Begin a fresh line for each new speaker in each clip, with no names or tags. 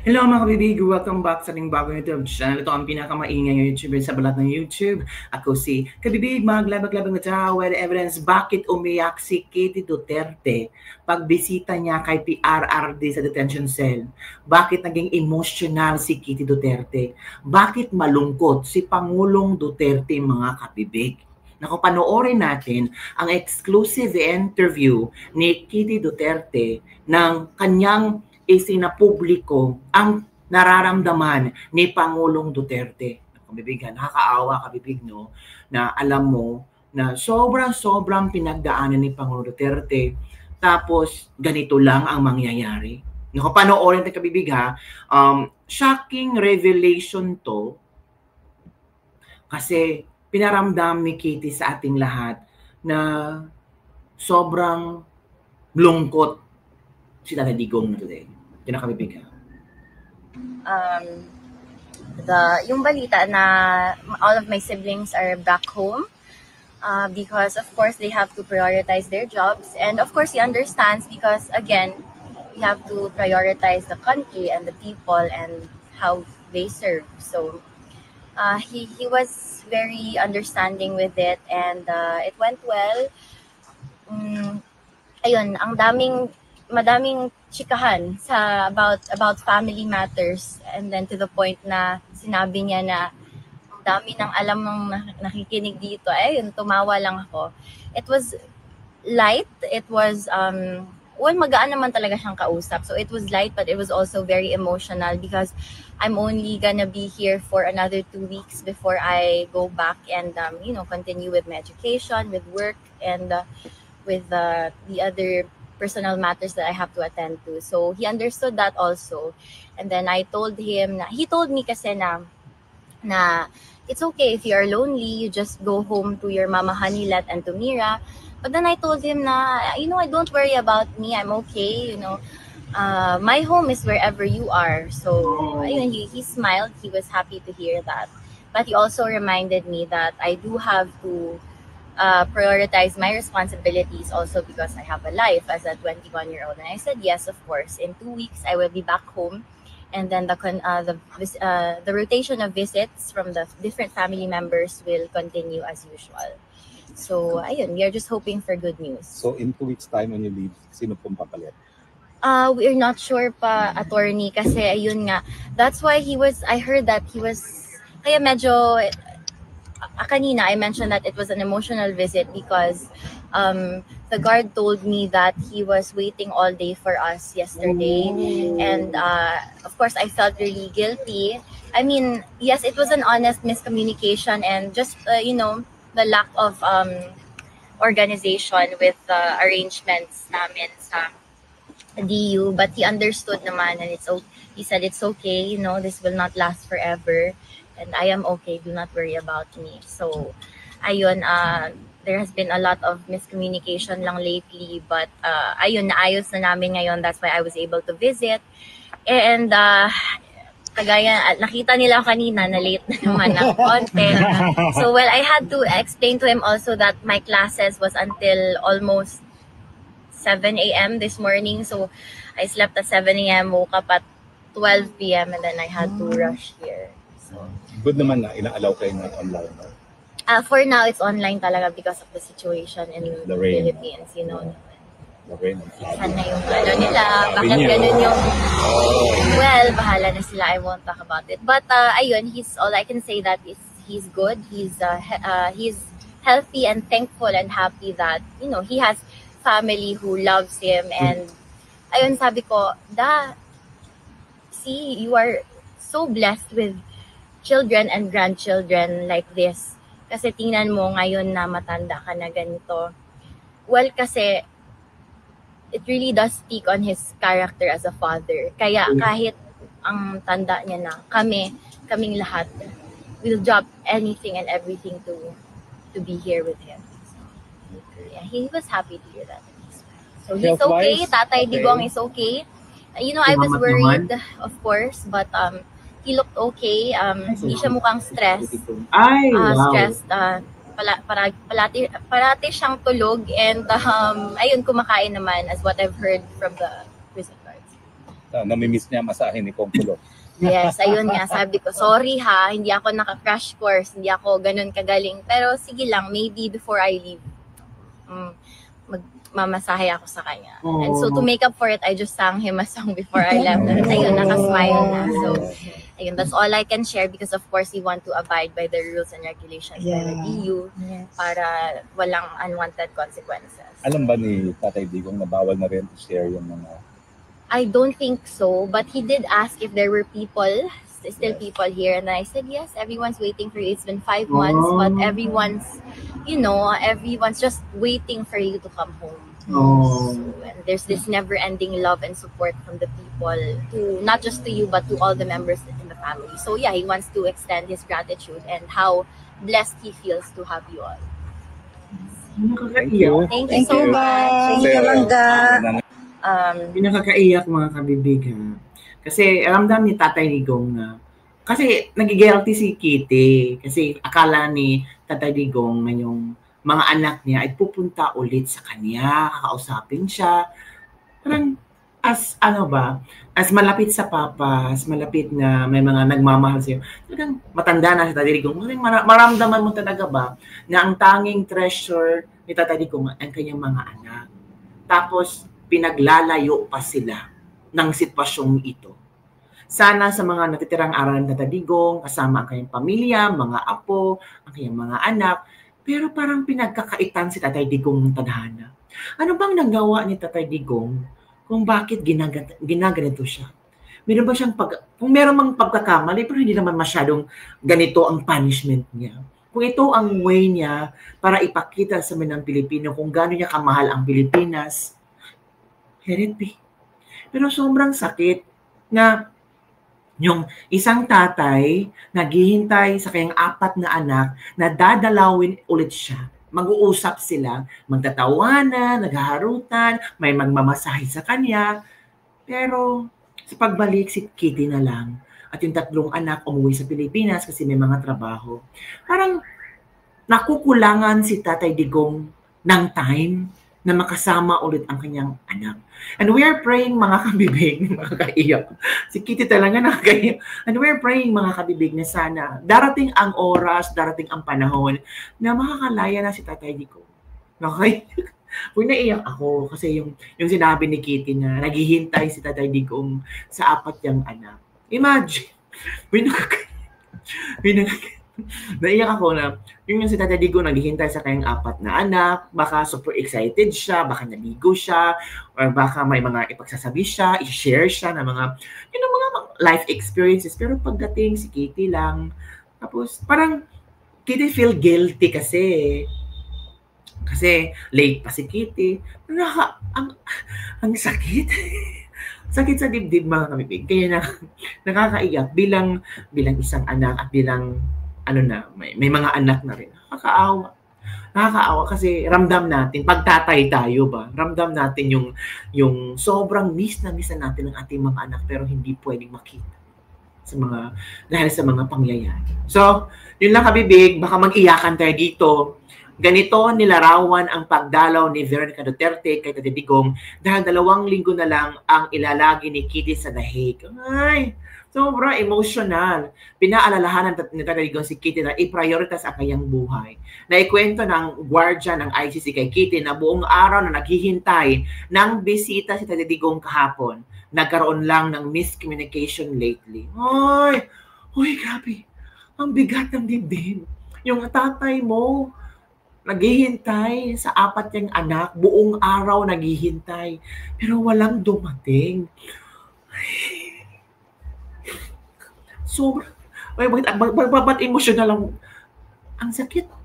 Hello mga kabibig! Welcome back sa ating bagong YouTube channel. Ito ang pinakamaingay ng YouTuber sa balat ng YouTube. Ako si Kabibig, maglabag-labag na tao with evidence. Bakit umiyak si Kitty Duterte pagbisita niya kay PRRD sa detention cell? Bakit naging emotional si Kitty Duterte? Bakit malungkot si Pangulong Duterte mga kabibig? Naku, panoorin natin ang exclusive interview ni Kitty Duterte ng kanyang isinapubliko ang nararamdaman ni Pangulong Duterte. Kabibigan, nakakaawa kabibig, no? Na alam mo na sobrang pinagdaanan ni Pangulong Duterte tapos ganito lang ang mangyayari. Naku, panoorin natin kabibig ha. Shocking revelation to kasi pinaramdam ni Kitty sa ating lahat na sobrang lungkot sila na digong na today. Yun ang kabibig.
Yung balita na all of my siblings are back home because of course they have to prioritize their jobs, and of course he understands because again we have to prioritize the country and the people and how they serve. So he was very understanding with it, and it went well. Ayun, madaming chikahan sa about family matters, and then to the point na sinabi niya na dami ng alam ng nakikinig dito. Ayun, tumawa lang ako. It was light. It was magaan naman talaga siyang kausap. So it was light, but it was also very emotional because I'm only gonna be here for another 2 weeks before I go back and continue with my education, with work, and with the other personal matters that I have to attend to. So he understood that also. And then I told him he told me kasi na it's okay if you are lonely, you just go home to your mama Hanilat and to Mira. But then I told him na, I don't worry about me, I'm okay, my home is wherever you are. So ayun, he smiled, he was happy to hear that. But he also reminded me that I do have to prioritize my responsibilities also because I have a life as a 21-year-old. And I said, yes, of course. In 2 weeks, I will be back home. And then the rotation of visits from the different family members will continue as usual. So, ayun, we are just hoping for good news.
So, in 2 weeks' time when you leave, sino pong papalit?
We're not sure pa, attorney, kasi ayun nga. That's why I heard that he was, kaya medyo, kanina I mentioned that it was an emotional visit because the guard told me that he was waiting all day for us yesterday. And of course I felt really guilty. I mean, yes, it was an honest miscommunication and just the lack of organization with the arrangements namin sa DU, but he understood naman, and he said it's okay, this will not last forever. And I am okay, do not worry about me. So, ayun, there has been a lot of miscommunication lang lately, but ayun, naayos na namin ngayon. That's why I was able to visit. And kagaya, nakita nila kanina na late na naman ng konti. So, well, I had to explain to him also that my classes was until almost 7 a.m. this morning. So, I slept at 7 a.m., woke up at 12 p.m. and then I had to rush here.
Good naman na ina-allow kayo na online.
For now, it's online talaga because of the situation in the Philippines,
The rain and flood.
Sana yung nila, bakit ganun yung... Well, bahala na sila, I won't talk about it. But ayun, all I can say that is he's good, he's healthy and thankful and happy that, he has family who loves him. And ayun, sabi ko, see, you are so blessed with children and grandchildren like this. Kasi tingnan mo ngayon na matanda ka na ganito. Well, kasi it really does speak on his character as a father. Kaya kahit ang tanda niya na, kaming lahat, will drop anything and everything to be here with him. So, yeah, he was happy to hear that. So he's okay. Tatay Digong is okay. I was worried, of course, but he looked okay. Hindi siya mukhang stressed. Stressed. Parati siyang tulog, and ayun, kumakain naman as what I've heard from the prison guards.
Namimiss niya masahe ni Pongkulo.
Yes, ayun nga, sabi ko, sorry ha, hindi ako naka-crash course, hindi ako ganun kagaling. Pero sige lang, maybe before I leave, magmamasahe ako sa kanya. And so to make up for it, I just sang him a song before I left. And ayun, nakasmile na. So, ayun, that's all I can share because of course we want to abide by the rules and regulations by the EU para walang unwanted consequences.
Alam ba ni Tatay Digong na bawal na rin i-share yung mga...
I don't think so, but he did ask if there were people, still people here, and I said yes, everyone's waiting for you. It's been 5 months, but everyone's just waiting for you to come home. So, and there's this never-ending love and support from the people, to not just to you, but to all the members in the family. So yeah, he wants to extend his gratitude and how blessed he feels to have you all.
Thank you.
Thank you so much.
Thank you, Mangga.
Pinakakaiyak mga kabibig ha. Kasi ramdam ni Tatay Digong na kasi nagigilty si Kitty kasi akala ni Tatay Digong na yung mga anak niya ay pupunta ulit sa kanya, kakausapin siya. Parang as malapit sa papa, as malapit na may mga nagmamahal sa'yo, talagang matanda na si Tatay Digong. Maramdaman mo talaga ba na ang tanging treasure ni Tatay Digong ang kanyang mga anak. Tapos pinaglalayo pa sila ng sitwasyong ito. Sana sa mga natitirang aralan na Tatay Digong, kasama ang kanyang pamilya, mga apo, ang kanyang mga anak, pero parang pinagkakaitan si Tatay Digong ng tadhana. Ano bang nagawa ni Tatay Digong kung bakit ginaganito siya? Meron ba siyang kung meron mang pagkakamali, pero hindi naman masyadong ganito ang punishment niya. Kung ito ang way niya para ipakita sa mga Pilipino kung gaano niya kamahal ang Pilipinas, let it be. Pero sobrang sakit na yung isang tatay naghihintay sa kanyang 4 na anak na dadalawin ulit siya. Mag-uusap sila, magtatawanan, naghaharutan, may magmamasahe sa kanya. Pero sa pagbalik, si Kitty na lang. At yung 3 anak umuwi sa Pilipinas kasi may mga trabaho. Parang nakukulangan si Tatay Digong ng time na makasama ulit ang kanyang anak. And we are praying mga kabibig, nakakaiyak. Si Kitty talaga nakakaiyak. And we are praying mga kabibig na sana darating ang oras, darating ang panahon na makakalaya na si Tatay Digong. Nakakaiyak. Uy, naiyak ako kasi yung sinabi ni Kitty na naghihintay si Tatay Digong sa 4 niyang anak. Imagine. Uy, nakakaiyak. Naiyak ako na yung si Tatay Digong naghihintay sa kanyang 4 na anak, baka super excited siya, baka naligo siya, or baka may mga ipagsasabi siya, i-share siya ng mga life experiences. Pero pagdating si Kitty lang, tapos parang Kitty feel guilty kasi late pa si Kitty. Ang sakit. Sakit sa dibdib mga kabibig. Kaya nakakaiyak bilang isang anak at bilang may mga anak na rin. Nakakaawa kasi ramdam natin, pagtatay tayo ba? Ramdam natin yung sobrang miss na natin ang ating mga anak pero hindi pwedeng makita dahil sa mga pangyayari. So, yun lang kabibig, baka mag-iyakan tayo dito. Ganito nilarawan ang pagdalaw ni Veronica Duterte kay Tatay Digong dahil 2 linggo na lang ang ilalagi ni Kitty sa The Hague. Ay, sobra emotional. Pinaalalahanan ni Tatay Digong si Kitty na i-prioritize ang kanyang buhay. Naikwento ng guardia ng ICC kay Kitty na buong araw na naghihintay ng bisita si Tatay Digong kahapon. Nagkaroon lang ng miscommunication lately. Ay, grabe. Ang bigat ng dibdib. Yung tatay mo, naghihintay sa 4 niyang anak, buong araw naghihintay, pero walang dumating. Sobrang, ba't emotional lang? Ang sakit.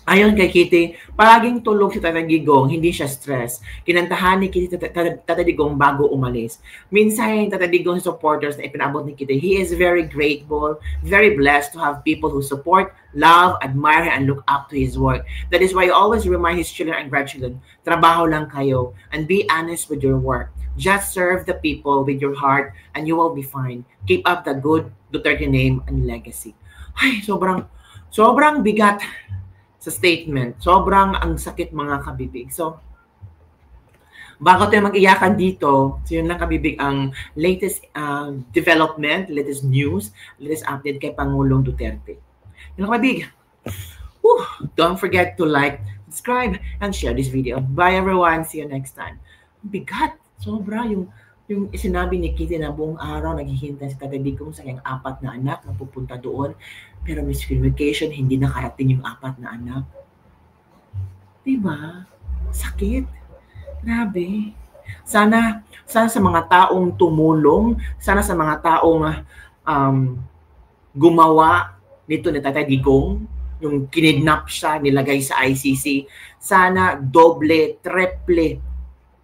Ayon kay Kitty, palaging tulog si Tatay Digong, hindi siya stress. Kinantahan ni Kitty Tatay Digong bago umalis. Minsan, Tatay Digong supporters na ipinabot ni Kitty, he is very grateful, very blessed to have people who support, love, admire, and look up to his work. That is why he always remind his children and grandchildren, trabaho lang kayo, and be honest with your work. Just serve the people with your heart, and you will be fine. Keep up the good Duterte name and legacy. Ay, sobrang bigat sa statement. Sobrang ang sakit mga kabibig. So, Bago tayo mag-iyakan dito, so yun lang kabibig ang latest development, latest news, latest update kay Pangulong Duterte. Yun lang kabibig. Don't forget to like, subscribe, and share this video. Bye everyone. See you next time. Bigat. Sobra yung sinabi ni Kitty na buong araw naghihintay si Tatay Digong sa kanyang 4 na anak na pupunta doon. Pero miscommunication, hindi nakarating yung 4 na anak. Diba? Sakit. Grabe. Sana sa mga taong tumulong, sana sa mga taong gumawa nito ni Tatay Digong, yung kinidnap siya, nilagay sa ICC, sana doble, triple,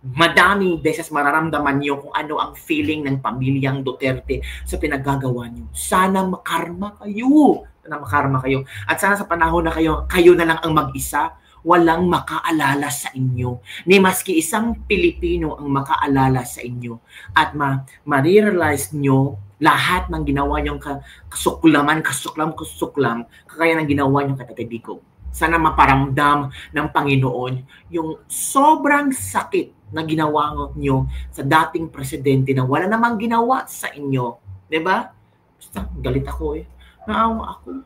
madaming beses mararamdaman niyo kung ano ang feeling ng pamilyang Duterte sa pinaggagawa niyo. Sana makarma kayo. Sana makarma kayo. At sana sa panahon na kayo na lang ang mag-isa, walang makaalala sa inyo. Ni maski isang Pilipino ang makaalala sa inyo. At ma-realize nyo lahat ng ginawa nyong kasuklam, kagaya ng ginawa nyong kay Tatay Digong. Sana maparamdam ng Panginoon yung sobrang sakit na ginawa nyo sa dating presidente na wala namang ginawa sa inyo. Diba? Basta galit ako eh. Naawa ako.